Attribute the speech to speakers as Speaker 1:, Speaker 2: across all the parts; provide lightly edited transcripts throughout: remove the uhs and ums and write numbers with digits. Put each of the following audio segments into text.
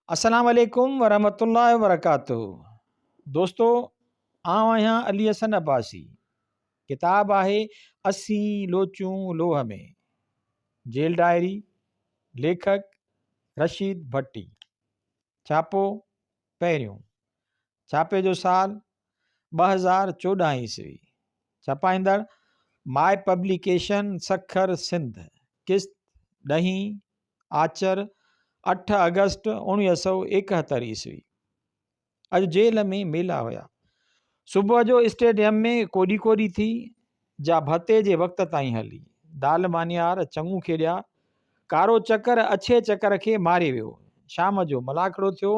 Speaker 1: अस्सलाम वालेकुम वरहमतुल्लाहि वबरकातुहू। दोस्तों, आउं आहियां अली हसन अब्बासी। किताब आहे असी लोचूं लोह में, जेल डायरी, लेखक रशीद भट्टी। छापो पहिरियों, छापे जो साल 2014 ईस्वी। छपाईंदड़ माय पब्लिकेशन सखर सिंध। किस्त ॾहीं आचर 8 अगस्त 1971 ईस्वी। अॼु जेल में मेला हुया। सुबुह जो स्टेडियम में कोॾी कोॾी थी, जा भते जे वक़्त ताईं हली। दाल मानियार चङू खेॾिया, कारो चकर अछे चकर खे मारे वियो। शाम जो मलाखड़ो थियो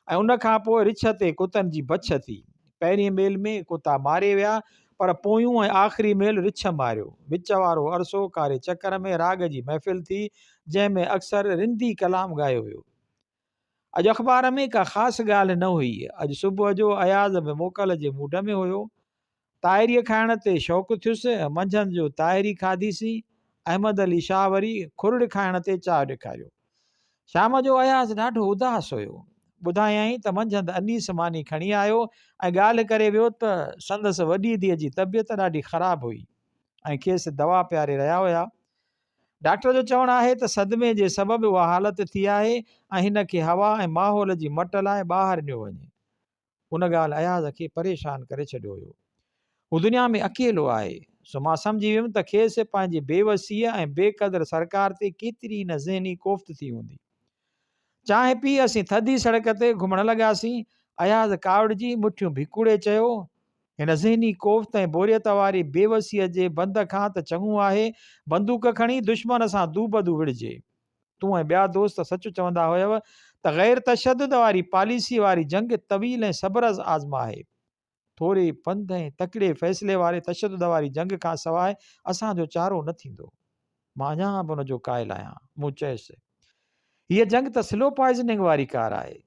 Speaker 1: ऐं उन खां पोइ रिछ ते कुतनि जी बछ थी। पहिरीं मेल में कुता मारे विया, पर पोयूं ऐं आख़िरी मेल रिछ मारियो। विच वारो अरसो कारे चकर में राग जी महफ़िल थी, जंहिंमें अक्सर रिंदी कलाम ॻायो वियो। अॼु अख़बार में का ख़ासि ॻाल्हि न हुई। अॼु सुबुह जो अयाज़ में मोकल जे मूड में हुयो। ताहिरीअ खाइण ते शौक़ु थियुसि। मंझंदि जो ताहिरी खाधीसीं। अहमद अली शाह वरी खुरड़ खाइण ते चाह ॾेखारियो। शाम जो अयाज़ ॾाढो उदास हुयो। ॿुधायई त मंझंदि अनीस मानी खणी आयो ऐं ॻाल्हि करे वियो त संदसि वॾी धीअ जी तबियत ॾाढी ख़राबु हुई ऐं खेसि दवा पियारे रहिया हुया। डॉक्टर जो चवणु आहे त सदमे जे सबबि उहा हालत थी आहे ऐं हिन खे हवा ऐं माहौल जी मट लाइ ॿाहिरि ॾिनो वञे। उन ॻाल्हि अयाज़ खे परेशान करे छॾियो हुयो। हू दुनिया में अकेलो आहे। सो मां सम्झी वियुमि त खेसि पंहिंजी बेवसीअ ऐं बेक़दर सरकार ते केतिरी न ज़हनी कोफ़्त थी हूंदी। चांहि पी असीं थधी सड़क ते घुमण लॻासीं। अयाज़ कावड़जी मुठियूं भिकूड़े चयो, हिन ज़हनी कोफ़्त ऐं बोरियत वारी बेवसीअ जे बंद खां त चङो आहे बंदूक खणी दुश्मन सां दू बदू विढ़जे। तूं ऐं ॿिया दोस्त सच चवंदा हुयव त ग़ैर तशद्दुद वारी पॉलिसी वारी जंग तवील ऐं सब्र आज़मा आहे। थोरे पंध ऐं तकिड़े फ़ैसिले वारे तशद्दुद वारी जंग खां सवाइ असांजो चारो न थींदो। मां अञा बि हुनजो क़ाइल आहियां। मूं चयुसि, हीअ जंग त स्लो पॉइज़निंग वारी कार आहे।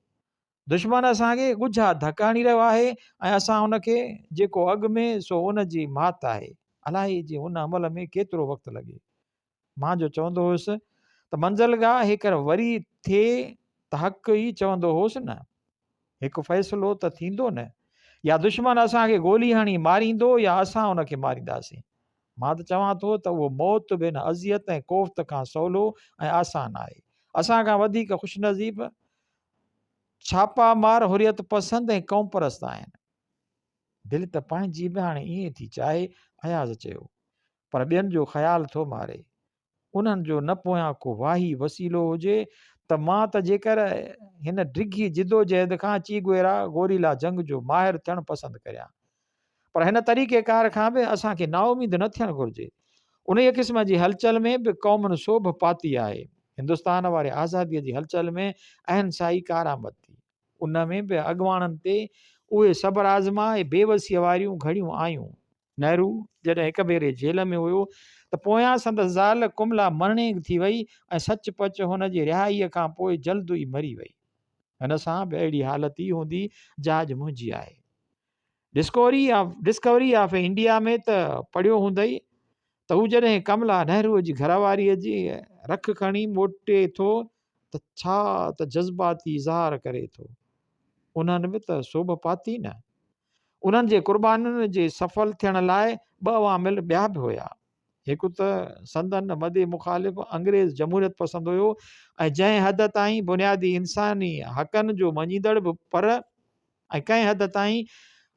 Speaker 1: दुश्मन असांखे ॻुझा धकाणी रहियो आहे ऐं असां हुनखे जेको अॻु में सो उन जी मात आहे। अलाए जे हुन अमल में केतिरो वक़्तु लॻे। मां जो चवंदो हुयुसि त मंज़िलगाह हिकर वरी थिए त हक़ ई चवंदो हुउसि न, हिकु फ़ैसिलो त थींदो न, या दुश्मन असांखे गोली हणी मारींदो या असां हुनखे मारींदासीं। मां त चवां थो त उहो मौत बि न अज़ियत ऐं कोफ़्त खां सवलो ऐं आसान आहे। असांखां वधीक ख़ुशनसीब छापा मार हुरियत पसंदि ऐं क़ौम परस्त आहिनि। दिलि त पंहिंजी बि हाणे ईअं थी चाहे, अयाज़ चयो, पर ॿियनि जो ख़्यालु थो मारे। उन्हनि जो न पोयां को वाही वसीलो हुजे त मां त जेकर हिन डिघी जिदोजहद खां चीगुएरा गोरीला जंग जो माहिर थियणु पसंदि करियां। पर हिन तरीक़ेकार खां बि असांखे नाउमीद न थियणु घुरिजे। उन क़िस्म जी हलचल में बि क़ौमुनि सोभ पाती आहे। हिंदुस्तान वारे आज़ादीअ जी हलचल में अहंसाई कारआमद थी। उन में बि अॻुवाणनि ते उहे सब्र आज़मा ऐं बेवसीअ वारियूं घड़ियूं आयूं। नेहरू जॾहिं हिक भेरे जेल में हुयो त पोयां संदसि ज़ाल कुमला मरणे थी वई ऐं सचपच हुन जी रिहाईअ खां पोइ जल्द ई मरी वई। हिन सां बि अहिड़ी हालत ई हूंदी जहाज मुंहिंजी आहे। डिस्कवरी ऑफ इंडिया में त पढ़ियो हूंदई त हू जॾहिं कमला नेहरूअ जी घरवारीअ जी रख खणी मोटे थो त छा त जज़्बाती इज़हार करे थो। उन्हनि बि त सोभ पाती न। उन्हनि जे क़ुर्बानीयुनि जे सफल थियण लाइ ॿ अवामिल ॿिया बि हुया। हिकु त संदन मदे मुखालिफ़ अंग्रेज़ जमहूरियत पसंदि हुयो ऐं जंहिं हद ताईं बुनियादी इंसानी हक़नि जो मञीदड़ बि पर ऐं कंहिं हद ताईं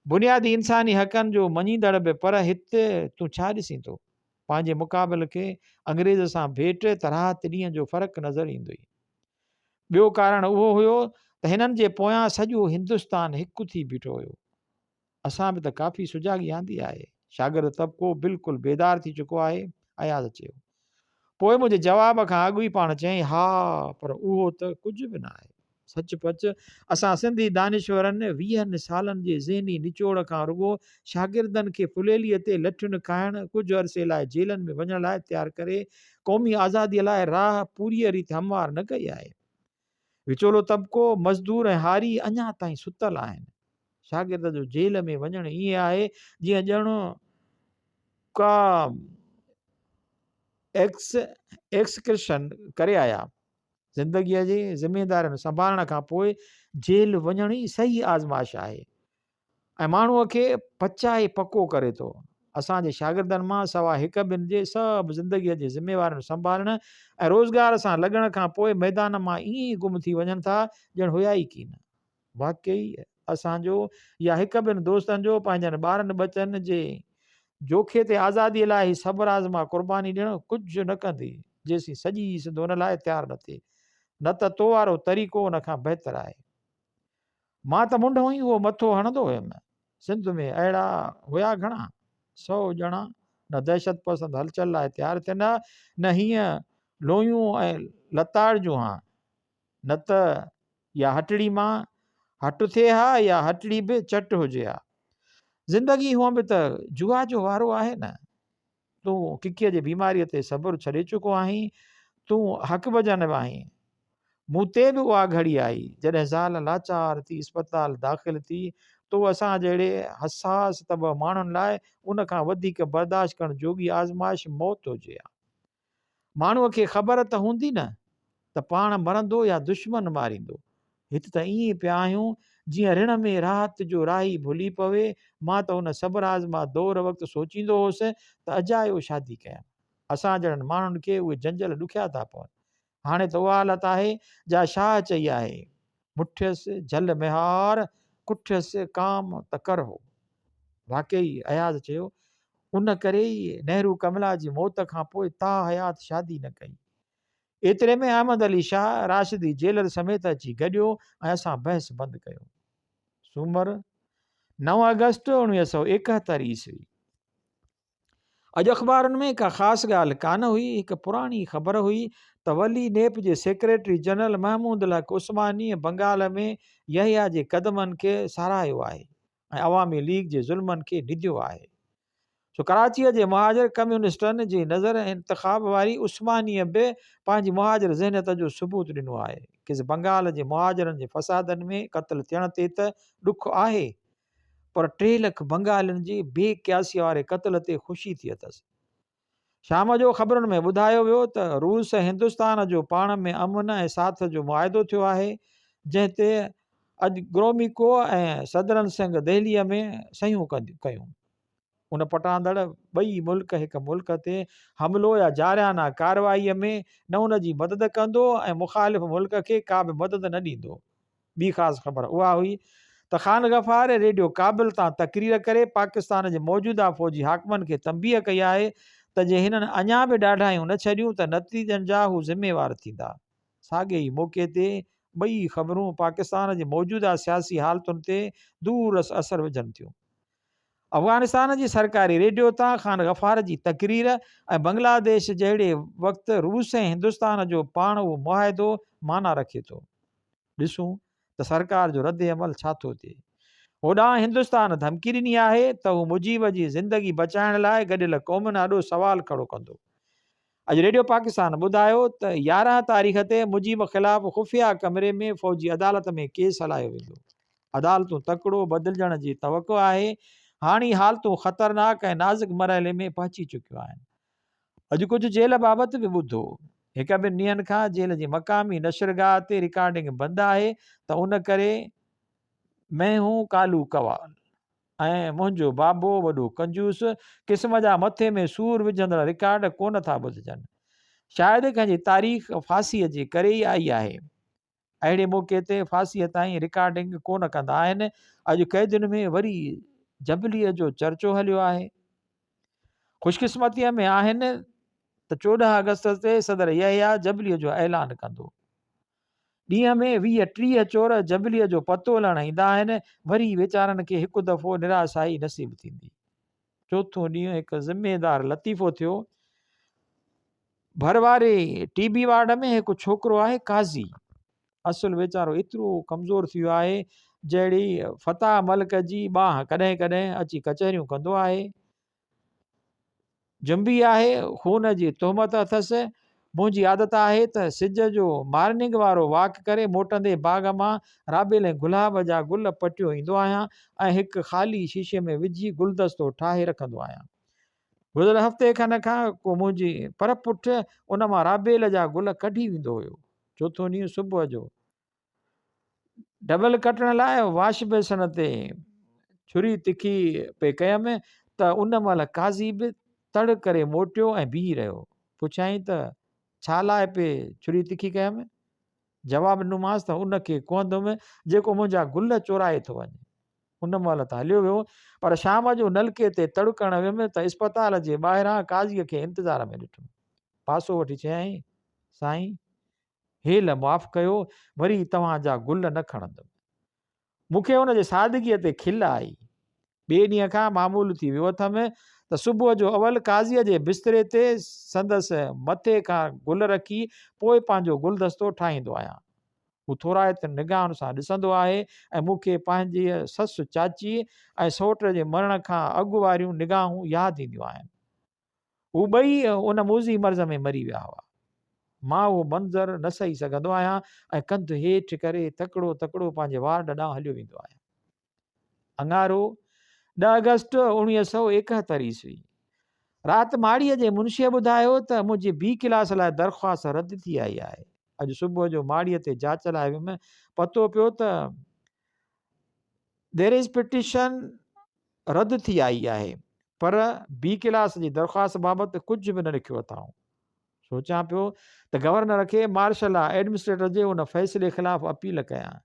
Speaker 1: बुनियादी इंसानी हक़नि जो मञीदड़ बि पर हिते तूं छा ॾिसीं थो, पंहिंजे मुक़ाबिल खे अंग्रेज़ सां भेट त राहत ॾींहं जो फ़र्क़ु नज़र ईंदो ई। ॿियो कारण उहो हुयो त हिननि जे पोयां सॼो हिंदुस्तान हिकु थी बीठो हुयो। असां बि त काफ़ी सुजाॻी आंदी आहे। शागिर्द तबिको बिल्कुलु बेदार थी चुको आहे, अयाज़ चयो। पोइ मुंहिंजे जवाब खां अॻु ई पाण चयईं, हा पर उहो त कुझु बि न आहे। सचपच असां सिंधी दानिश्वरनि 20 सालनि जे ज़हनी निचोड़ खां रुॻो शागिर्दनि खे फुलेलीअ ते लठियुनि खाइण, कुझु अरसे लाइ जेलनि में वञण लाइ तयारु करे क़ौमी आज़ादीअ लाइ राह पूरीअ रीति हमवार न कई आहे। विचोलो तबिको मज़दूर ऐं हारी अञा ताईं सुतल आहिनि। शागिर्द जो जेल में वञणु ईअं आहे जीअं ॼणो का एक्सकर्शन करे आया। ज़िंदगीअ जे ज़िमेदारियुनि संभालण खां पोइ जेल वञण ई सही आज़माइश आहे ऐं माण्हूअ खे पचाए पको करे थो। असांजे शागिर्दनि मां सवाइ हिकु ॿिनि जे सभु ज़िंदगीअ जे ज़िमेवारियुनि संभालण ऐं रोज़गार सां लॻण खां पोइ मैदान मां ईअं ई गुम थी वञनि था ॼण हुया ई कीन। वाकई असांजो या हिकु ॿिनि दोस्तनि जो पंहिंजनि ॿारनि बचनि जे जोखे ते आज़ादीअ लाइ सब्र आज़मा क़ुर्बानी ॾियणु कुझु न कंदी जेसीं सॼी सिंध हुन लाइ तयारु न थिए। न त तो वारो तरीक़ो हुन खां बहितर आहे। मां त मुंड हुई उहो मथो हणंदो हुयुमि। सिंध में अहिड़ा हुया घणा 100 ॼणा न दहशत पसंद हलचल लाइ तयारु थियनि न हीअं लोयूं ऐं लताड़ियूं हा न त या हटड़ी मां हट थिए हा या हटड़ी बि चट हुजे हा। ज़िंदगी हूअं बि त जुआ जो वारो आहे न। तूं किकीअ जी बीमारीअ ते सब्र छॾे चुको आहीं, तूं हक़ भॼन आहीं। मूं ते बि उहा घड़ी आई जॾहिं ज़ाल लाचार थी अस्पताल दाख़िल थी तो असां जहिड़े हसास तब माण्हुनि लाइ उन खां वधीक बर्दाश्त करण जोगी आज़माइश मौत हुजे हा। माण्हूअ खे ख़बर त हूंदी न त पाण मरंदो या दुश्मन मारींदो। हिते त ईअं पिया आहियूं जीअं रिण में राहत जो राही भुली पवे। मां त हुन सब्र आज़मा दौर वक़्तु सोचींदो हुउसि त अजायो शादी कयां। असां जहिड़नि माण्हुनि खे उहे जंजल ॾुखिया था पवनि। हाणे त उहा हालत आहे जा छा चई आहे, मुठियसि झल मिहार कुठियसि काम त कर हो। वाकई अयाज़ चयो उन करे ई नेहरू कमला जी मौत खां पोइ ता हयात शादी न कई। एतिरे में अहमद अली शाह राशिदी जेलर समेत अची गॾियो ऐं असां बहस बंदि कयो। सूमर 9 अगस्त 1971 ईस्वी। अॼु अख़बारुनि में का ख़ासि ॻाल्हि कान हुई। हिकु पुराणी ख़बर हुई त वली नेप जे सेक्रेटरी जनरल महमूद लक उस्मानी बंगाल में यहिया जे क़दमनि खे साराहियो आहे ऐं अवामी लीग जे ज़ुल्मनि खे निधियो आहे। सो कराचीअ जे मुहाजिर कम्यूनिस्टनि जी नज़र इंतिखाब वारी उस्मानीअ बि पंहिंजी मुहाजिर ज़हनियत जो सबूत ॾिनो आहे कि बंगाल जे मुहाजिरनि जे फ़सादनि में क़त्ल थियण ते त ॾुख आहे पर 3 लख बंगालियुनि जी बेक़यासीअ वारे क़त्ल ते ख़ुशी थी अथसि। शाम जो ख़बरुनि में ॿुधायो वियो त रूस हिंदुस्तान जो पाण में अमन ऐं साथ जो मुआइदो थियो आहे जंहिं ते अॼु ग्रोमिको ऐं सदरन सिंह दिल्लीअ में सयूं कयूं। उन पटांदड़ ॿई मुल्क हिकु मुल्क ते हमिलो या जारियाना कार्रवाईअ में न उन जी मदद कंदो ऐं मुख़ालिफ़ मुल्क खे का बि मदद न ॾींदो। ॿी ख़ासि ख़बर उहा हुई त ख़ान गफ़ार रेडियो क़ाबिल तां तक़रीर करे पाकिस्तान जे मौजूदा फ़ौजी हाकमनि खे तंबीह कई आहे त जे हिननि अञा बि ॾाढायूं न छॾियूं त नतीजनि जा हू ज़िम्मेवार थींदा। साॻे ई मौक़े ते ॿई ख़बरूं पाकिस्तान जे मौजूदा सियासी हालतुनि ते दूर असर विझनि थियूं। अफ़गानिस्तान जी सरकारी रेडियो तां ख़ान गफ़ार जी तक़रीर ऐं बांग्लादेश जहिड़े वक़्तु रूस ऐं हिंदुस्तान जो पाण उहो मुआइदो माना रखे थो। ॾिसूं त सरकार जो रद्द अमल छा थो थिए। होॾां हिंदुस्तान धमकी ॾिनी आहे त हू मुजीब जी ज़िंदगी बचाइण लाइ गॾियल क़ौमुनि ॾाढो सुवाल खड़ो कंदो। अॼु रेडियो पाकिस्तान ॿुधायो त 11 तारीख़ ते मुजीब ख़िलाफ़ ख़ुफ़िया कमरे में फ़ौजी अदालत में केस हलायो वेंदो। अदालतूं तकिड़ो बदिलजण जी तवक़ो आहे। हाणे हालतूं ख़तरनाक ऐं नाज़ुक मरहले में पहुची चुकियूं आहिनि। अॼु कुझु जेल बाबति बि ॿुधो। हिकु ॿिनि ॾींहंनि खां जेल जी मक़ामी नशरगाह ते रिकॉर्डिंग बंदि आहे त उन करे मैं हूं कालू कवाल ऐं मुंहिंजो बाबो वॾो कंजूस क़िस्म जा मथे में सूर विझंदड़ रिकॉर्ड कोन था ॿुधजनि। शायदि कंहिंजी तारीख़ फांसीअ जे करे ई आई आहे। अहिड़े मौक़े ते फांसीअ ताईं रिकॉर्डिंग कोन कंदा आहिनि। अॼु कैदियुनि में वरी जबलीअ जो चर्चो हलियो आहे। ख़ुशकिस्मतीअ में आहिनि त 14 अगस्त ते सदर यहिया जबलीअ जो ऐलान कंदो। ॾींहं में 20-30 चोर जबलीअ जो पतो लहण ईंदा आहिनि। वरी वीचारनि खे हिकु दफ़ो निराशाई नसीब थींदी। चोथों ॾींहुं हिकु ज़िम्मेदार लतीफ़ो थियो। भरवारे टीबी वार्ड में हिकु छोकिरो आहे काज़ी। असुल वीचारो एतिरो कमज़ोर थी वियो आहे जहिड़ी फताह मलिक जी बांह कॾहिं कॾहिं अची कचहरियूं कंदो आहे। जुंबी आहे, खून जी तहमत अथसि। मुंहिंजी आदत आहे त सिज जो मॉर्निंग वारो वॉक करे मोटंदे बाग़ मां राबेल ऐं गुलाब जा गुल पटियो ईंदो आहियां ऐं हिकु ख़ाली शीशे में विझी गुलदस्तो ठाहे रखंदो आहियां। गुज़िरियल हफ़्ते खनि खां को मुंहिंजी पर पुठ उन मां राबेल जा गुल कढी वेंदो हुयो। चोथों ॾींहुं सुबुह जो डबल कटण लाइ वाश बेसन ते छुरी तिखी पे कयमि त उन महिल काज़ी बि तड़ करे मोटियो ऐं बीही रहियो। पुछाई त छा लाइ पे छुरी तिखी कयमि? जवाबु ॾिनोमांसि त उनखे कुहंदुमि जेको मुंहिंजा गुल चोराए थो वञे। उन महिल त हलियो वियो, पर शाम जो नलके ते तड़कण वियुमि त इस्पताल जे ॿाहिरां काज़ीअ खे इंतज़ार में ॾिठुमि। पासो वठी चयईं, साईं हेल माफ़ कयो, वरी तव्हांजा गुल न खणंदुमि। मूंखे हुनजे सादगीअ ते खिल आई। ॿिए ॾींहं खां मामूल थी वियो अथमि त सुबुह जो अवल काज़ीअ जे बिस्तरे ते संदसि मथे खां गुल रखी पोइ पंहिंजो गुलदस्तो ठाहींदो आहियां। हू थोरा त निगाहनि सां ॾिसंदो आहे ऐं मूंखे पंहिंजी ससु चाची ऐं सौट जे मरण खां अॻु वारियूं निगाहूं यादि ईंदियूं आहिनि। हू ॿई उन मुज़ी मर्ज़ में मरी विया हुआ। मां उहो मंज़रु न सही सघंदो आहियां ऐं कंधु हेठि करे तकिड़ो तकिड़ो पंहिंजे वार्ड ॾांहुं हलियो वेंदो आहियां। अंगारो 10 अगस्त 1971 ईस्वी। राति माड़ीअ जे मुंशीअ ॿुधायो त मुंहिंजी बी क्लास लाइ दरख़्वास्त रद्द थी आई आहे। अॼु सुबुह जो माड़ीअ ते जांच लाइ वियुमि, पतो पियो त देयर इज़ पिटिशन रद्द थी आई आहे, पर बी क्लास जी दरख़्वास्त बाबति कुझु बि न लिखियो अथऊं। सोचां पियो त गवर्नर खे मार्शल एडमिनिस्ट्रेटर जे उन फ़ैसिले ख़िलाफ़ु अपील कयां।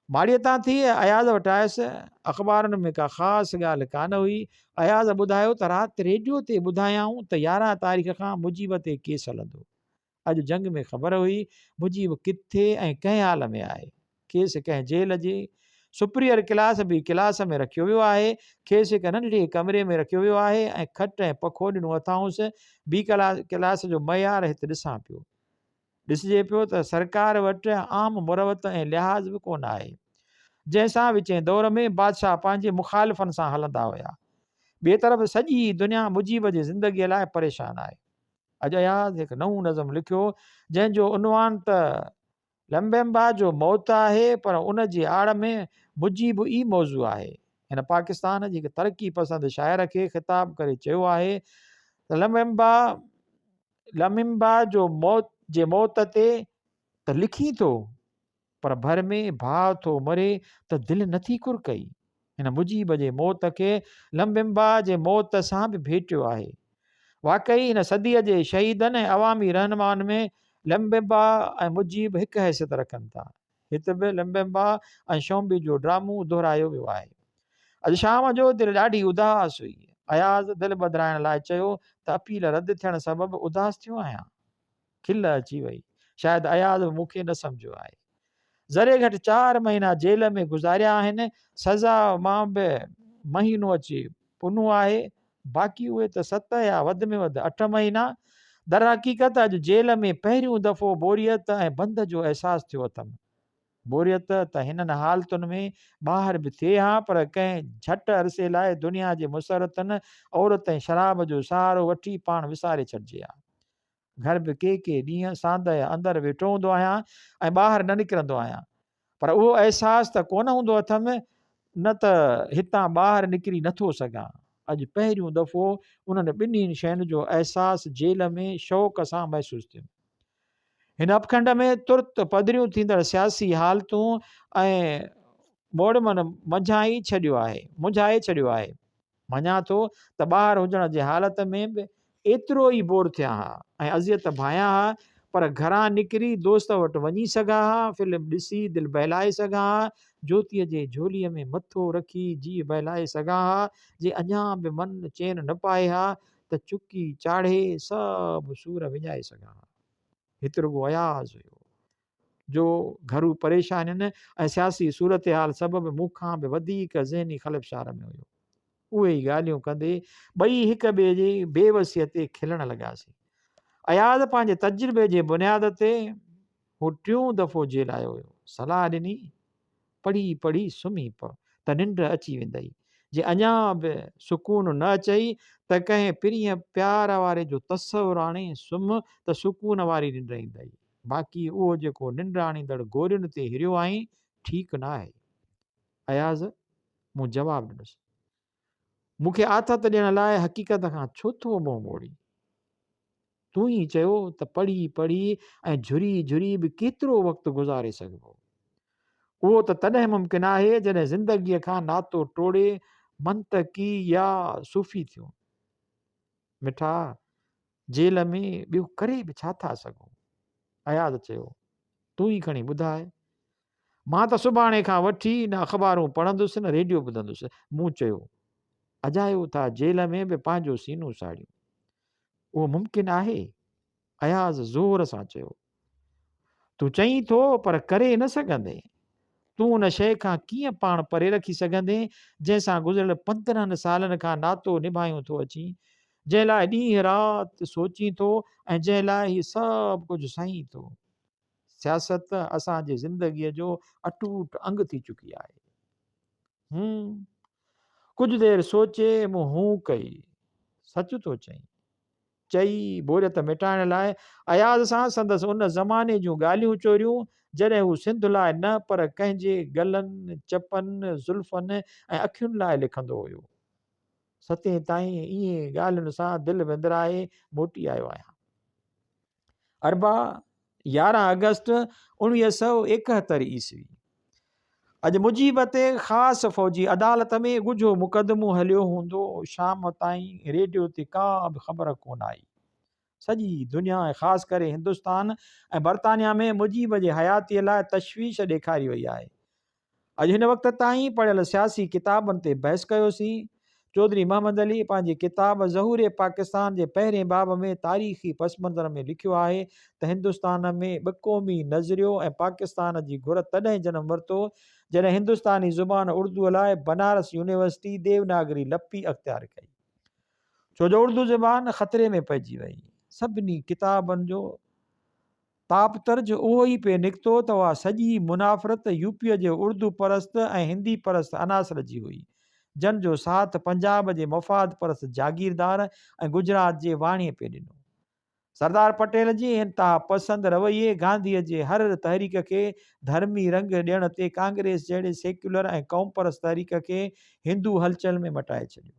Speaker 1: माड़ीअ तां थी अयाज़ वटि आयुसि। अख़बारुनि में का ख़ासि ॻाल्हि कान हुई। अयाज़ ॿुधायो त राति रेडियो ते ॿुधायाऊं त 11 तारीख़ खां मुजीब ते केस हलंदो। अॼु जंग में ख़बर हुई मुजीब किथे ऐं कंहिं हाल में आहे। खेसि कंहिं जेल जी सुपीरियर क्लास बि क्लास में रखियो वियो आहे। खेसि हिकु नंढड़े कमरे में रखियो वियो आहे ऐं खट ऐं पखो ॾिनो अथांसि। बी क्लास जो मयार हिते ॾिसां पियो। ॾिसिजे पियो त सरकार वटि आम मुरवत ऐं लिहाज़ बि कोन आहे, जंहिंसां विचें दौर में बादशाह पंहिंजे मुखालिफ़नि सां हलंदा हुया। ॿिए तरफ़ सॼी दुनिया मुजीब जी ज़िंदगीअ लाइ परेशान आहे। अॼु अयाज़ हिकु नओं नज़म लिखियो जंहिंजो उनवान त लंबेम्बा जो मौत आहे, पर उन जी आड़ में मुजीब ई मौज़ू आहे। हिन पाकिस्तान जी हिकु तरक़ी पसंदि शाइर खे ख़िताब करे चयो आहे त लमिम्बा जो मौत ते त लिखी थो, पर भर में भाउ थो मरे त दिलि नथी कुरकई। हिन मुजीब जे मौत खे लंबिम्बा जे मौत सां बि भेटियो आहे। वाकई हिन सदीअ जे शहीदनि ऐं अवामी रहनुमानि में लंबिम्बा ऐं मुजीब हिकु हैसियत रखनि था। हिते बि लंबिम्बा ऐं शौंबी जो ड्रामो दोहिरायो वियो आहे। अॼु शाम जो दिलि ॾाढी उदास हुई। अयाज़ दिलि बदिराइण लाइ चयो त अपील रद्द थियण सबबि उदास थियो आहियां। खिल अची वई। शायदि अयाज़ मूंखे न सम्झो आहे। ज़रे घटि 4 महीना जेल में गुज़ारिया आहिनि। सज़ा मां बि महीनो अची पुनो आहे, बाक़ी उहे त 7 या वधि में वधि 8 महीना। दर हक़ीक़त अॼु जेल में पहिरियों दफ़ो बोरियत ऐं बंद जो अहसासु थियो अथमि। बोरियत त हिननि हालतुनि में ॿाहिरि बि थिए हा, पर कंहिं झटि अरसे लाइ दुनिया जे मुसरतनि औरत ऐं शराब जो सहारो वठी पाण विसारे छॾिजे हा। घर बि के ॾींहं सांद अंदरि वेठो हूंदो आहियां ऐं ॿाहिरि न निकिरंदो आहियां, पर उहो अहसासु त कोन हूंदो अथमि, न त हितां ॿाहिरि निकिरी नथो सघां। अॼु पहिरियों दफ़ो उन्हनि ॿिन्हिनि शयुनि जो अहसासु जेल में शौक़ सां महसूसु थियो। हिन अपखंड में तुर्त पधरियूं थींदड़ सियासी हालतूं ऐं मोड़मन मुंझाए छॾियो आहे। मञा थो त ॿाहिरि हुजण जे हालत में बि एतिरो ई बोर थिया हा ऐं अज़ियत भाया हा, पर घरां निकिरी दोस्त वटि वञी सघां हा, फिल्म ॾिसी दिलि बहलाए सघां हा, ज्योतीअ जे झोलीअ में मथो रखी जी बहलाए सघां हा, जे अञा बि मन चैन न पाए हा त चुकी चाढ़े सभु सूर विञाए सघां हा। हिते रुॻो अयाज़ हुयो जो घरू परेशानियुनि ऐं सियासी सूरत हाल सबबि मूंखां बि वधीक ज़हनी ख़लबशार में हुयो। उहे ई ॻाल्हियूं कंदे ॿई हिक ॿिए जी बेवसीअ ते खिलण लॻासीं। अयाज़ पंहिंजे तजुर्बे जे बुनियाद ते हू 3 दफ़ो जेल आयो हुयो। सलाह ॾिनी, पढ़ी सुम्ही पओ त निंड अची वेंदई। जे अञा बि सुकून न अचई त कंहिं प्रिय प्यार वारे जो तसवुरु आणे सुम्ह त सुकून वारी निंड ईंदई। बाक़ी उहो जेको निंड आणींदड़ गोरियुनि ते हिरियो आई ठीकु न आहे। अयाज़, मूं जवाबु ॾिनुसि, मूंखे आथत ॾियण लाइ हक़ीक़त खां छो थो मुंहुं मोड़ी? तूं ई चयो त पढ़ी पढ़ी ऐं झुरी झुरी बि केतिरो वक़्तु गुज़ारे सघिबो। उहो त तॾहिं मुमकिन आहे जॾहिं ज़िंदगीअ खां नातो टोड़े मंतकी या सूफ़ी थियूं। मिठा, जेल में ॿियो करे बि छा था सघूं? अयाज़ चयो, तूं ई खणी ॿुधाए। मां त सुभाणे खां वठी न अख़बारूं पढ़ंदुसि न रेडियो ॿुधंदुसि। मूं चयो, अजायो था जेल में बि पंहिंजो सीनो साड़ियूं। उहो मुमकिन आहे? अयाज़ ज़ोर सां चयो, तूं चईं थो पर करे न सघंदे। तूं उन शइ खां कीअं पाण परे रखी सघंदे जंहिंसां गुज़िरियल 15 सालनि खां नातो निभायूं थो अची, जंहिं लाइ ॾींहुं राति सोचीं थो ऐं जंहिं लाइ हीउ सभु कुझु सहीं थो। सियासत असांजे ज़िंदगीअ जो अटूट अंग थी चुकी आहे। कुझु देरि सोचे मूं हूं कई। सच थो चई बोरियत मिटाइण लाइ अयाज़ सां संदसि उन ज़माने जूं ॻाल्हियूं चोरियूं जॾहिं हू सिंध लाइ न पर कंहिंजे गलनि, चपनि, ज़ुल्फ़नि ऐं अखियुनि लाइ लिखंदो हुयो। 7 ताईं इहे ॻाल्हियुनि सां दिलि विंदराए मोटी आयो आहियां। अरबा 11 अगस्त 1971 ईस्वी। अॼु मुजीब ते ख़ासि फ़ौजी अदालत में ॻुझो मुक़दमो हलियो हूंदो। शाम ताईं रेडियो ते का बि ख़बर कोन आई। सॼी दुनिया ऐं ख़ासि करे हिंदुस्तान ऐं बर्तानिया में मुजीब जे हयातीअ लाइ तशवीश ॾेखारी वई आहे। अॼु हिन वक़्त ताईं पढ़ियल सियासी किताबनि ते बहस कयोसीं। चौधरी मोहम्मद अली पंहिंजी किताब ज़हूर पाकिस्तान जे पहिरें बाब में तारीख़ी पस मंज़र में लिखियो आहे त हिंदुस्तान में ॿक़ौमी नज़रियो ऐं पाकिस्तान जी घुर तॾहिं जनमु वरितो जॾहिं हिंदुस्तानी ज़ुबान उर्दूअ लाइ बनारस यूनिवर्सिटी देवनागरी लपी अख़्तियार कई। छो जो उर्दू ज़ुबान ख़तरे में पइजी वई। सभिनी किताबनि जो तापतर्ज उहो ई पे निकितो त उहा सॼी मुनाफ़रत यूपीअ जे उर्दू परस्त ऐं हिंदी परस्त अनासर जी हुई, जन जो साथ पंजाब जे मफ़ाद परस्त जागीरदार ऐं गुजरात जे वाणीअ पे ॾिनो। सरदार पटेल जी इंतिहा पसंद रवैये गांधीअ जे हर तहरीक खे धर्मी रंग ॾियण ते कांग्रेस जहिड़े सेक्युलर ऐं क़ौम परस्त तहरीक खे हिंदू हलचल में मटाए छॾियो।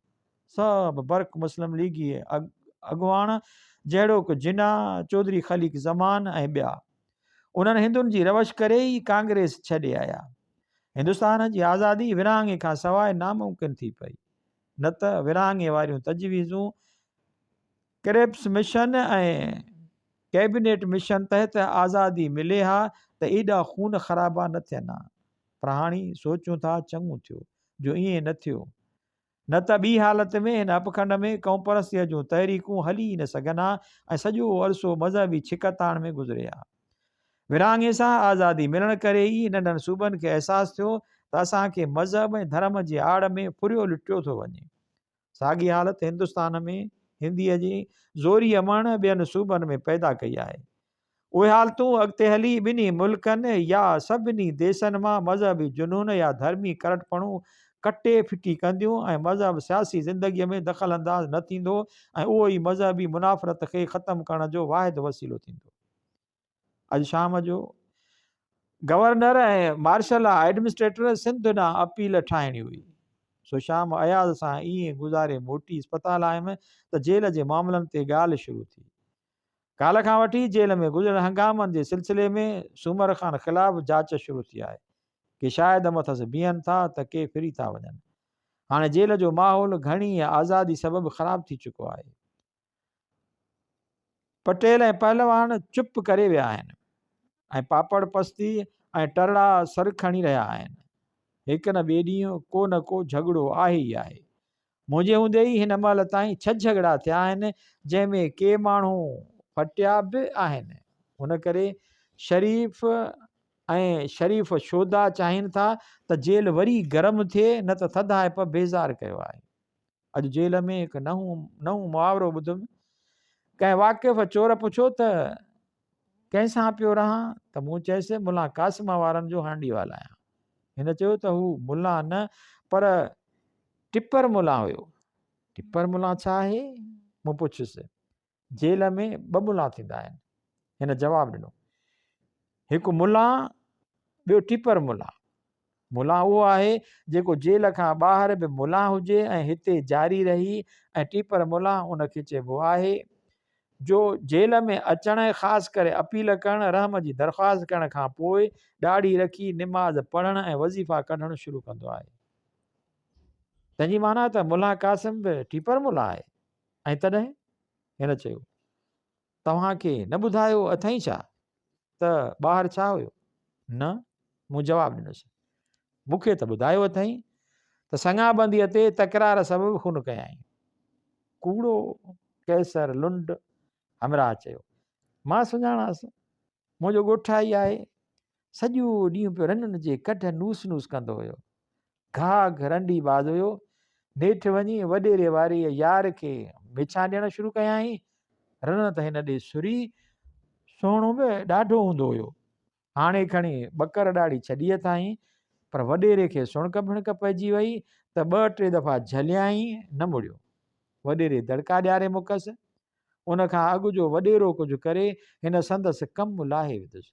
Speaker 1: सभु बर्क मुस्लिम लीगी अॻुवाण जहिड़ोकि जिना, चौधरी ख़लीक ज़मान ऐं ॿिया उन्हनि हिंदुनि जी रवश करे ई कांग्रेस छॾे आया। हिंदुस्तान जी आज़ादी विरहाङे खां सवाइ नामुमकिन थी पई। न त विरहाङे वारियूं तजवीज़ूं क्रेप्स मिशन ऐं कैबिनेट मिशन तहत आज़ादी मिले हा त एॾा खून ख़राबा न थियनि हा। पर हाणे सोचूं था चङो थियो जो ईअं न थियो। न त ॿी हालत में हिन अपखंड में क़ौम परस्तीअ जूं तहरीकूं हली न सघनि हा ऐं सॼो अरसो मज़हबी छिकताण में गुज़रे हा। विरहाङे सां आज़ादी मिलण करे ई नंढनि सूबनि खे अहसासु थियो त असांखे मज़हब ऐं धर्म जे आड़ में फुरियो लुटियो थो वञे। साॻी हालत हिंदुस्तान में हिंदीअ जी ज़ोरी अमण ॿियनि सूबनि में पैदा कई आहे। उहे हालतूं अॻिते हली ॿिन्ही मुल्कनि या सभिनी देशनि मां मज़हबी जुनून या धर्मी करटपणूं कटे फिटी कंदियूं ऐं मज़हब सियासी ज़िंदगीअ में दख़ल अंदाज़ न थींदो ऐं उहो ई मज़हबी मुनाफ़रत खे ख़तमु करण जो वाहिद वसीलो थींदो। अॼु शाम जो गवर्नर ऐं मार्शल एडमिनिस्ट्रेटर सिंध ॾांहुं अपील ठाहिणी हुई। सो शाम अयाज़ सां ईअं गुज़ारे मोटी इस्पताल आयुमि त जेल जे मामलनि ते ॻाल्हि शुरू थी। काल्ह खां वठी जेल में गुज़िरियल हंगामनि जे सिलसिले में सूमर खान ख़िलाफ़ु जांच शुरू थी आहे। के शायदि मथसि बीहनि था त के फिरी था वञनि। हाणे जेल जो माहौल घणी आज़ादी सबबि ख़राब थी चुको आहे। पटेल ऐं पहलवान चुप करे विया आहिनि ऐं पापड़ पस्ती ऐं टरड़ा सर खणी रहिया आहिनि। हिकु न ॿिए ॾींहुं को न को झगड़ो आहे ई आहे। मुंहिंजे हूंदे ई हिन महिल ताईं 6 झगड़ा थिया आहिनि जंहिंमें के माण्हू फटिया बि आहिनि। हुन करे शरीफ़ शोधा चाहिनि था त जेल वरी गरम थिए न त थधाइप बेज़ार कयो आहे। अॼु जेल में हिकु नऊं मुहावरो ॿुधुमि। कंहिं वाक़िफ़ चोर पुछो त कंहिंसां पियो रहां त मूं चयसि मुला क़ासिम वारनि जो हांडीवाल आहियां। हिन चयो त हू मुला न पर टिपर मुला हुयो। टिपर मुला छा आहे? मूं पुछियुसि। जेल में 2 मुला थींदा आहिनि। हिन जवाबु ॾिनो, हिकु मुला ॿियो टिपर मुला। मुला उहो आहे जेको जेल खां ॿाहिरि बि मुला हुजे ऐं हिते जारी रही, ऐं टिपर मुला उनखे चइबो आहे जो जेल में अचण ऐं ख़ासि करे अपील करण, रहम जी दरख़्वास्त करण खां पोइ ॾाढ़ी रखी निमाज़ पढ़ण ऐं वज़ीफ़ा कढणु शुरू कंदो आहे। तंहिंजी माना त मुला कासिम बि टीपर मुला आहे। ऐं तॾहिं हिन चयो तव्हांखे न ॿुधायो अथई छा त ॿाहिरि छा हुयो? न, मूं जवाबु ॾिनोसि। मूंखे त ॿुधायो अथई त सङाबंदीअ ते तकरार सबबु खून कयाई। कूड़ो कैसर लुंड। हमराह चयो मां सुञाणांसि, मुंहिंजो ॻोठाई आहे। सॼो ॾींहुं पियो रननि जे कढ नूस नूस कंदो हुयो। घाघ रंडी बाज़ हुयो। नेठि वञी वॾेरे वारी यार खे मिछा ॾियणु शुरू कयाई। रन त हिन ॾे सुरी सुहिणो बि ॾाढो हूंदो हुयो। हाणे खणी ॿकर ॾाढ़ी छॾी अथाई, पर वॾेरे खे सुणक भिणक पइजी वई त 2-3 दफ़ा झलियाई, न मुड़ियो। वॾेरे दड़का ॾियारे मुकसि। उन खां अॻु जो वॾेरो कुझु करे हिन संदसि कमु लाहे विधुसि।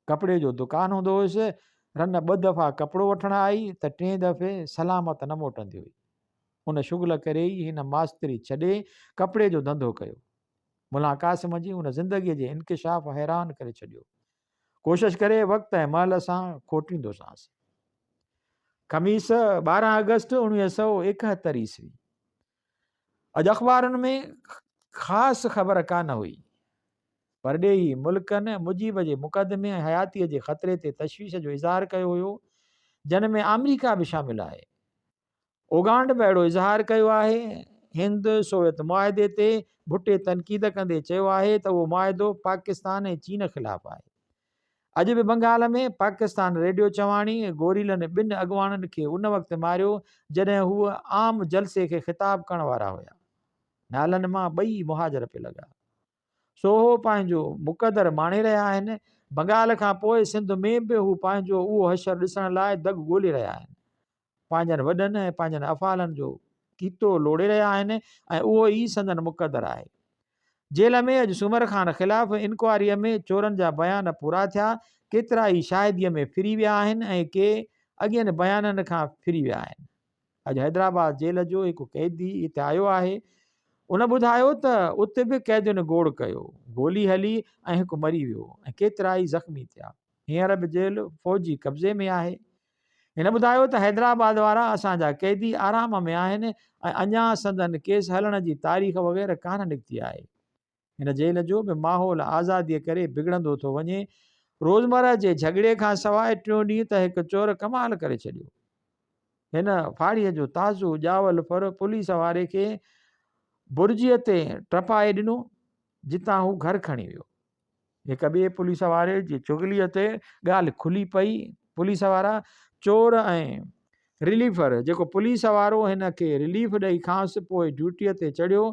Speaker 1: कपिड़े जो दुकानु हूंदो हुयुसि। रन 2 दफ़ा कपिड़ो वठणु आई त 3 दफ़े सलामत न मोटंदी हुई। उन शुगल करे ई हिन मास्तरी छॾे कपिड़े जो धंधो कयो। मुला कासिम जी उन ज़िंदगीअ जे इंकिशाफ़ हैरान करे छॾियो। कोशिशि करे वक़्तु ऐं महिल सां खोटींदोसांसि। ख़मीस 12 अगस्त 1971 ईस्वी। अॼु अख़बारुनि में ख़ासि ख़बर कान हुई। परॾेही मुल्कनि मुजीब जे मुक़दमे ऐं हयातीअ जे ख़तरे ते तशवीश जो इज़हार कयो हुयो, जिन में अमेरिका बि शामिल आहे। ओगांड में अहिड़ो इज़हार कयो आहे। हिंद सोवियत मुआहिदे ते भुटे तनक़ीद कंदे चयो आहे त उहो मुआहिदो पाकिस्तान ऐं चीन ख़िलाफ़ु आहे। अॼु बि बंगाल में पाकिस्तान रेडियो चवाणी गोरीलनि 2 अॻुवाणनि खे उन वक़्तु मारियो जॾहिं हूअ आम जलसे खे ख़िताब करण वारा हुया। नालनि मां 2 मुहाजर पे लॻा। सोहो पंहिंजो मुक़दर माणे रहिया आहिनि। बंगाल खां पोइ सिंध में बि हू पंहिंजो उहो हशर ॾिसण लाइ दग ॻोल्हे रहिया आहिनि। पंहिंजनि वॾनि ऐं पंहिंजनि अफ़ालनि जो कीतो लोड़े रहिया आहिनि ऐं उहो ई संदन मुक़दर आहे। जेल में अॼु सुमर ख़ान ख़िलाफ़ु इंक्वायरीअ में चोरनि जा बयान पूरा थिया। केतिरा ई शाहिदीअ में फिरी विया आहिनि ऐं के अॻियनि बयाननि खां फिरी विया आहिनि। अॼु हैदराबाद जेल जो हिकु कैदी हिते आयो आहे। उन ॿुधायो त उते बि कैदियुनि गोड़ कयो, गोली हली ऐं हिकु मरी वियो ऐं केतिरा ई ज़ख़्मी थिया। हींअर बि जेल फ़ौजी कब्ज़े में आहे। हिन ॿुधायो त हैदराबाद वारा असांजा कैदी आराम में आहिनि ऐं अञा संदन केस हलण जी तारीख़ वग़ैरह कान निकिती आहे। हिन जेल जो बि माहौल आज़ादीअ करे बिगड़ंदो थो वञे। रोज़मर्रा जे झगड़े खां सवाइ 3 ॾींहं त हिकु चोर कमाल करे छॾियो। हिन फाड़ीअ जो ताज़ो ॼावल फर पुलिस वारे खे बुर्जीअ ते टपाए ॾिनो जितां हू घर खणी वियो। हिक ॿिए पुलिस वारे जी चुगलीअ ते ॻाल्हि खुली पई। पुलिस वारा चोर ऐं रिलीफर जेको पुलिस वारो हिन खे रिलीफ ॾेई खांसि पोइ ड्यूटीअ ते चढ़ियो,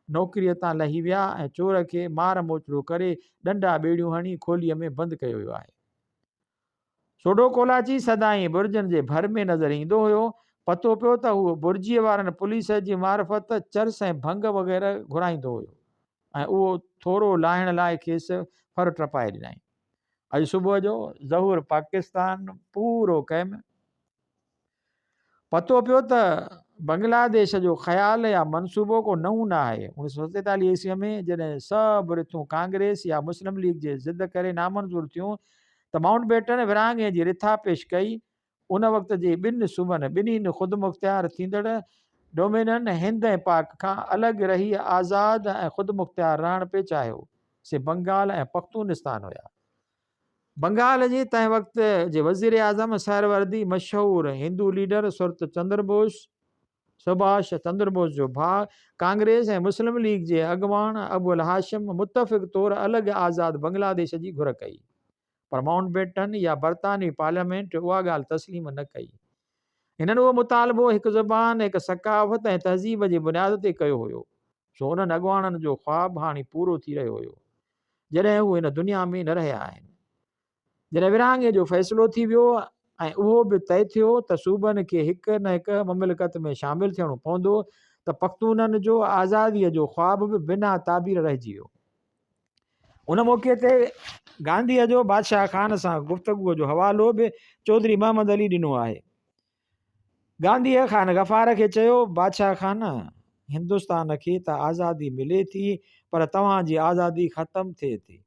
Speaker 1: नौकरीअ तां लही विया ऐं चोर खे मार मोचड़ो करे डंडा ॿेड़ियूं हणी खोलीअ में बंदि कयो वियो आहे। सोडो कोलाची सदाईं बुर्जनि जे भर में नज़र ईंदो हुयो। पतो पियो त उहो बुर्जीअ वारनि पुलिस जी मार्फत चर्स ऐं भंग वग़ैरह घुराईंदो हुयो ऐं उहो थोरो लाहिण लाइ खेसि फर टपाए ॾिनई। अॼु सुबुह जो ज़हूर पाकिस्तान पूरो क़ैम। पतो पियो त बांग्लादेश जो ख़्याल या मनसूबो को नओं न आहे। 1947 ईस्वीअ में जॾहिं सभु रिथूं कांग्रेस या मुस्लिम लीग जे ज़िद करे नामंज़ूर थियूं त माउंटबेटन विरहाङे जी रिथा पेश कई। उन वक़्त जे 2 सूबनि ॿिन्हिनि ख़ुदि मुख़्तियार थींदड़ डोमेनन हिंद ऐं पाक खां अलॻि रही आज़ादु ऐं ख़ुदि मुख़्तियार रहण पिए चाहियो। से बंगाल ऐं पख्तूनिस्तान हुया। बंगाल जे तंहिं वक़्त जे वज़ीर आज़म सहरवर्दी मशहूरु हिंदू लीडर सुभाष चंद्र बोस जो भाउ कांग्रेस ऐं मुस्लिम लीग जे अॻुवाण अबुल हाशिम मुतफ़िक़ तौरु अलॻि आज़ाद बांग्लादेश जी घुर कई, पर माउंटबेटन या बरतानवी पार्लियामेंट उहा ॻाल्हि तस्लीम न कई। हिननि उहो मुतालबो हिकु ज़बान, हिकु सकाफ़त ऐं तहज़ीब जी बुनियाद ते कयो हुयो। सो उन्हनि अॻुवाणनि जो ख़्वाबु हाणे पूरो थी रहियो हुयो जॾहिं हू हिन दुनिया में न रहिया आहिनि। जॾहिं विरहाङे जो फ़ैसिलो थी वियो ऐं उहो बि तइ थियो त सूबनि खे हिक न हिक ममलिकत में शामिलु थियणो पवंदो त पख्तूननि जो आज़ादीअ जो ख़्वाबु बि बिना ताबीर रहिजी वियो। उन मौक़े ते गांधीअ जो बादशाह ख़ान सां गुफ़्तगूअ जो हवालो बि चौधरी मोहम्मद अली ॾिनो आहे। गांधीअ ख़ान गफ़ार खे चयो, बादशाह ख़ान, हिंदुस्तान खे त आज़ादी मिले थी पर तव्हांजी आज़ादी ख़तमु थिए थी।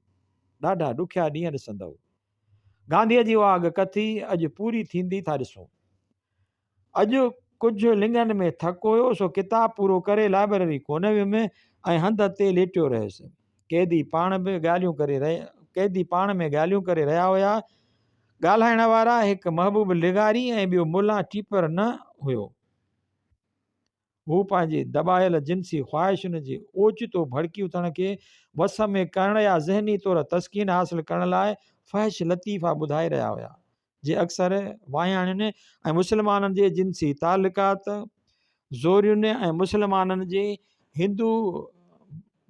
Speaker 1: ॾाढा ॾुखिया ॾींहं ॾिसंदव। गांधीअ जी उहा अॻकथी अॼु पूरी थींदी था ॾिसूं। अॼु कुझु लिङनि में थकु हुयो, सो किताबु पूरो करे लाइब्रेरी कोन वियुमि ऐं हंध ते लेटियो रहियुसि। कैदी पाण में ॻाल्हियूं करे रहिया हुया। ॻाल्हाइण वारा हिकु महबूब लिगारी ऐं ॿियो मुला टीपर न हुयो। हू पंहिंजे दॿायल जिन्सी ख़्वाहिशुनि जे ओचितो भड़की उथण खे वस में करण या ज़हनी तौरु तस्कीन हासिल करण लाइ फ़हिश लतीफ़ा ॿुधाए रहिया हुया, जे अक्सर वायाणियुनि ऐं मुस्लमाननि जे जिन्सी तालुकात, ज़ोरियुनि ऐं मुस्लमाननि जे हिंदू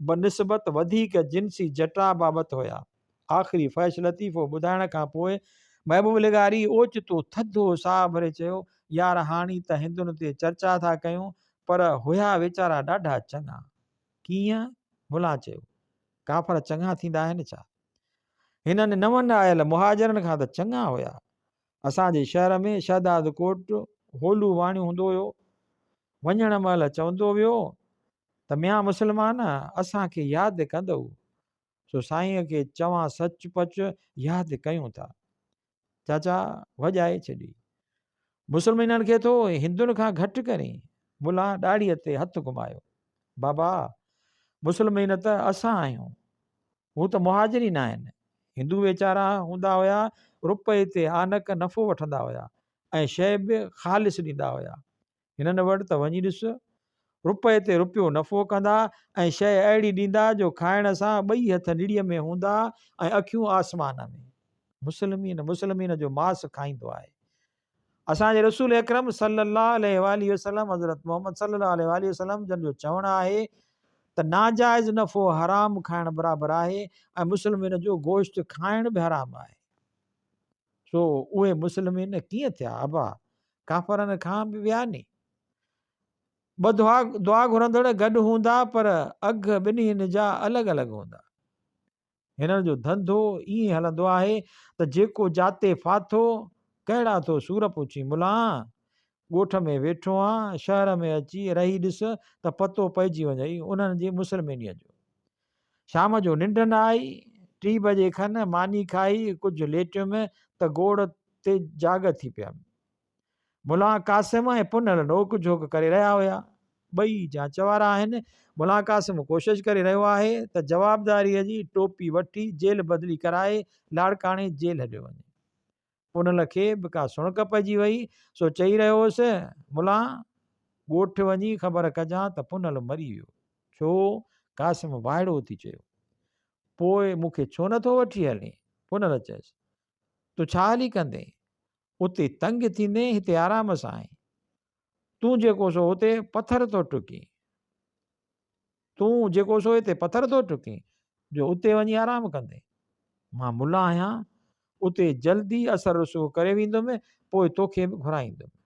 Speaker 1: बनिस्बत वधीक जिन्सी जटा बाबति हुया। आख़िरी फ़हिश लतीफ़ो ॿुधाइण खां पोइ महबूब लिगारी ओचितो थधो साह भरे चयो, यार हाणी त हिंदुनि ते चर्चा था कयूं, पर हुया वीचारा ॾाढा चङा। कीअं? मुला चयो, काफ़र चङा थींदा आहिनि छा? हिननि नवनि आयल मुहाजरनि खां त चङा हुया। असांजे शहर में शहदाद कोट होलू वाणियूं हूंदो हुयो। वञण महिल चवंदो वियो त मियां मुस्लमान असांखे यादि कंदव, सो साईंअ खे चवां सचपच यादि कयूं था। चाचा वॼाए छॾी। मुस्लमाननि खे थो हिंदुनि खां घटि करी। मुला ॾाड़ीअ ते हथु घुमायो। बाबा, मुस्लमान त असां आहियूं, हू त मुहाजिरी न आहिनि। हिंदू वीचारा हूंदा हुया, रुपए ते आनक नफ़ो वठंदा हुया ऐं शइ बि ख़ालिस ॾींदा हुया। हिननि वटि त वञी ॾिस, रुपए ते रुपयो नफ़ो कंदा ऐं शइ अहिड़ी ॾींदा जो खाइण सां ॿई हथ निड़ीअ में हूंदा ऐं अखियूं आसमान में। मुस्लमान जो मांस खाईंदो आहे। असांजे रसूल अकरम सल्लल्लाहु अलैहि वसल्लम हज़रत मोहम्मद सल्लल्लाहु अलैहि वसल्लम जन जो चवणु आहे त नाजाइज़ नफ़ो हराम खाइण बराबरि आहे ऐं मुस्लमान जो गोश्त खाइण बि हराम आहे। सो उहे मुस्लमान कीअं थिया अबा? काफ़रनि खां बि विया नी। ॿ दुआ घुरंदड़ गॾु हूंदा, पर अघ ॿिन्हिनि जा अलॻि अलॻि हूंदा। हिननि जो धंधो ईअं हलंदो आहे त जेको जाते फाथो कहिड़ा थो सूर पुछी। मुला ॻोठ में वेठो आहे, शहर में अची रही ॾिस त पतो पइजी वञई उन्हनि जी मुस्लमानीअ जो। शाम जो निंड न आई, 3 बजे खनि मानी खाई कुझु लेटियुमि त गोड़ ते जाग थी पिया। मुला कासिम ऐं पुनल नोक झोक करे रहिया हुया। ॿई जांच वारा आहिनि। मुला कासिम कोशिशि करे रहियो आहे त जवाबदारीअ जी टोपी वठी जेल बदिली कराए लाड़काणे जेल हलियो वञे। पुनल खे बि का सुणक पइजी वई, सो चई रहियो हुउसि, मुला ॻोठ वञी ख़बर कजां त पुनल मरी वियो। छो? कासिम वाइड़ो थी चयो। पोइ मूंखे छो नथो वठी हले? पुनल चयसि, तूं छा हली कंदे? उते तंग थींदे, हिते आराम सां आहे। तूं जेको सो हुते पथर थो टुकी, जो उते वञी आराम कंदे। मां मुला आहियां, उते जल्दी असर रसूख़ करे वेंदुमि, पोइ तोखे बि घुराईंदुमि।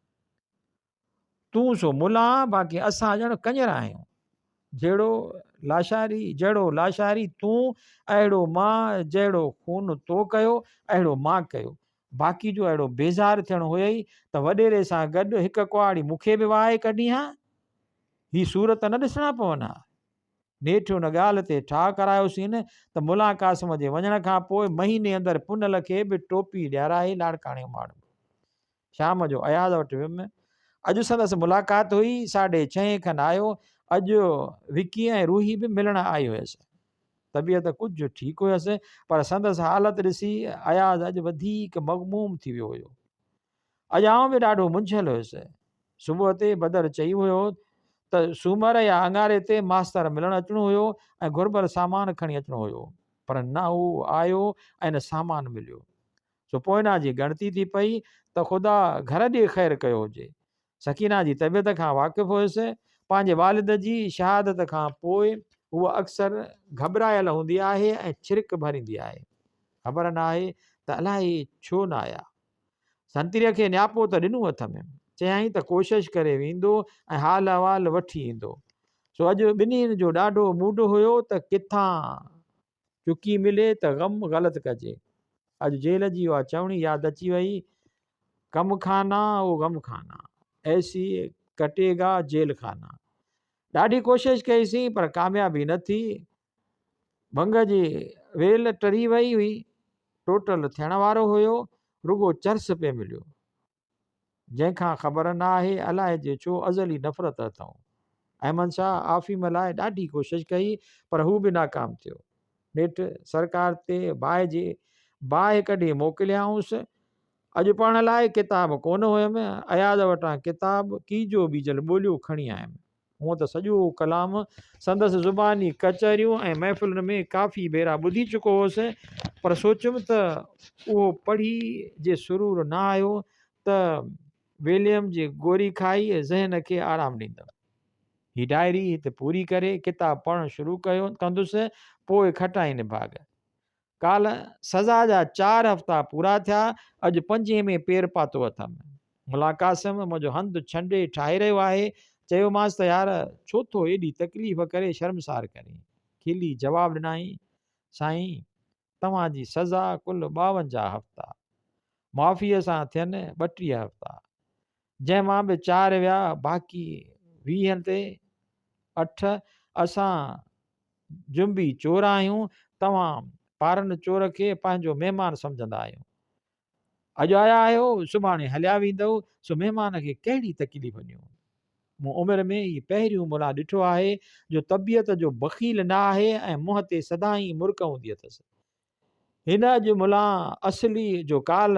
Speaker 1: तूं सो मुला, बाक़ी असां ॼण कंजर आहियूं। जहिड़ो लाशारी तूं, अहिड़ो मां, जहिड़ो खून तो कयो अहिड़ो मां कयो। बाक़ी जो अहिड़ो बेज़ार थियणो हुयई त वॾेरे सां गॾु हिकु कुआड़ी मूंखे बि वाहे कढी हा। ही सूरत न ॾिसणा पवनि हा। नेठि हुन ॻाल्हि ते ठाह करायोसीं न त मुला कासिम जे वञण खां पोइ महीने अंदरि पुनल खे बि टोपी ॾियाराई लाड़काणे माण्हू। शाम जो अयाज़ वटि वियुमि। अॼु संदसि मुलाक़ात हुई। 6:30 खनि आयो। अॼु विकी ऐं रूही बि मिलण आई हुयसि। तबियत कुझु ठीकु हुयसि, पर संदसि हालत ॾिसी अयाज़ अॼु वधीक मग़मूम थी वियो हुयो। अॼु आउं बि ॾाढो मुंझियल हुयुसि। सुबुह ते बदर चई हुयो त सूमर या अंगारे ते मास्तर मिलणु अचिणो हुयो ऐं घुर्बर सामान खणी अचिणो हुयो, पर न हू आयो ऐं न सामान मिलियो। सो पोइना जी गणती थी पई त ख़ुदा घर ॾे ख़ैरु कयो हुजे। सकीना जी तबियत खां वाक़िफ़ु हुयुसि। पंहिंजे वालिद जी शहादत खां पोइ उहा अक्सर घबरायल हूंदी आहे ऐं छिरिक भरींदी आहे। ख़बर न आहे त अलाए छो न आया। संतरीअ खे नियापो त ॾिनो हथ में, चयाईं त कोशिशि करे वेंदो ऐं हाल अहवाल वठी ईंदो। सो अॼु ॿिन्हिनि जो ॾाढो मूड हुयो त किथां चुकी मिले त ग़म ग़लति कजे। अॼु जेल जी उहा चवणी यादि अची वई, कम खाना वो गम खाना, ऐसी कटेगा जेल खाना। ॾाढी कोशिशि कईसीं पर कामयाबी न थी। भंग जी वेल टरी वई हुई, टोटल थियण वारो हुयो, रुगो चर्स पे मिलियो, जंहिंखां ख़बर न आहे अलाए जे छो अज़ली नफ़रत अथऊं। अहमद शाह आफ़ीम लाइ ॾाढी कोशिशि कई, पर हू बि नाकाम थियो। नेठि सरकार ते बाहि कढी मोकिलियाऊंसि। अॼु पढ़ण लाइ किताब कोन हुयमि, अयाज़ वटां किताब कीजो बीजल ॿोलियो खणी आयमि। हूअं त सॼो कलाम संदसि ज़ुबानी कचहरियूं ऐं महफ़िलुनि में काफ़ी भेरा ॿुधी चुको हुअसि, पर सोचियुमि त उहो पढ़ी जे सुरूर न आयो त विलियम जी गोरी खाई ज़हन खे आराम ॾींदमि। हीअ डायरी हिते पूरी करे किताब पढ़णु शुरू कंदुसि, पोइ खटाइनि भाग। काल सज़ा जा 4 हफ़्ता पूरा थिया, अॼु 5 में पेर पातो अथमि। मुला कासिम मुंहिंजो हंधु छंडे ठाहे रहियो आहे। चयोमांसि त यार छो थो एॾी तकलीफ़ करे शर्मसार करे। खिली जवाबु ॾिनई, साईं तव्हांजी सज़ा कुल 52 हफ़्ता, माफ़ीअ सां थियनि 32 हफ़्ता, जंहिंमां बि 4 विया, बाक़ी 20 ते 8 असां जुंबी चोर आहियूं। तव्हां पारनि चोर खे पंहिंजो महिमान सम्झंदा आहियो। अॼु आया आहियो, सुभाणे हलिया वेंदव, सो महिमान खे कहिड़ी तकलीफ़ ॾियूं। मूं उमिरि में ही पहिरियों मुला ॾिठो आहे जो तबियत जो बख़ील न आहे ऐं मुंहं ते सदाई मुर्क हूंदी अथसि। हिन अॼु मुला असली जो काल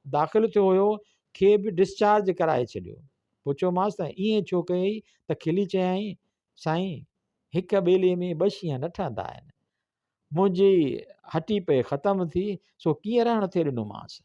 Speaker 1: दाख़िल थियो हुयो, खे बि डिस्चार्ज कराए छॾियो। पुछियोमांसि त ईअं छो कयई, त खिली चयई, साईं हिक ॿेले में 2 शींहं न ठहंदा आहिनि। मुंहिंजी हटी पे ख़तमु थी, सो कीअं रहण थिए ॾिनोमांसि।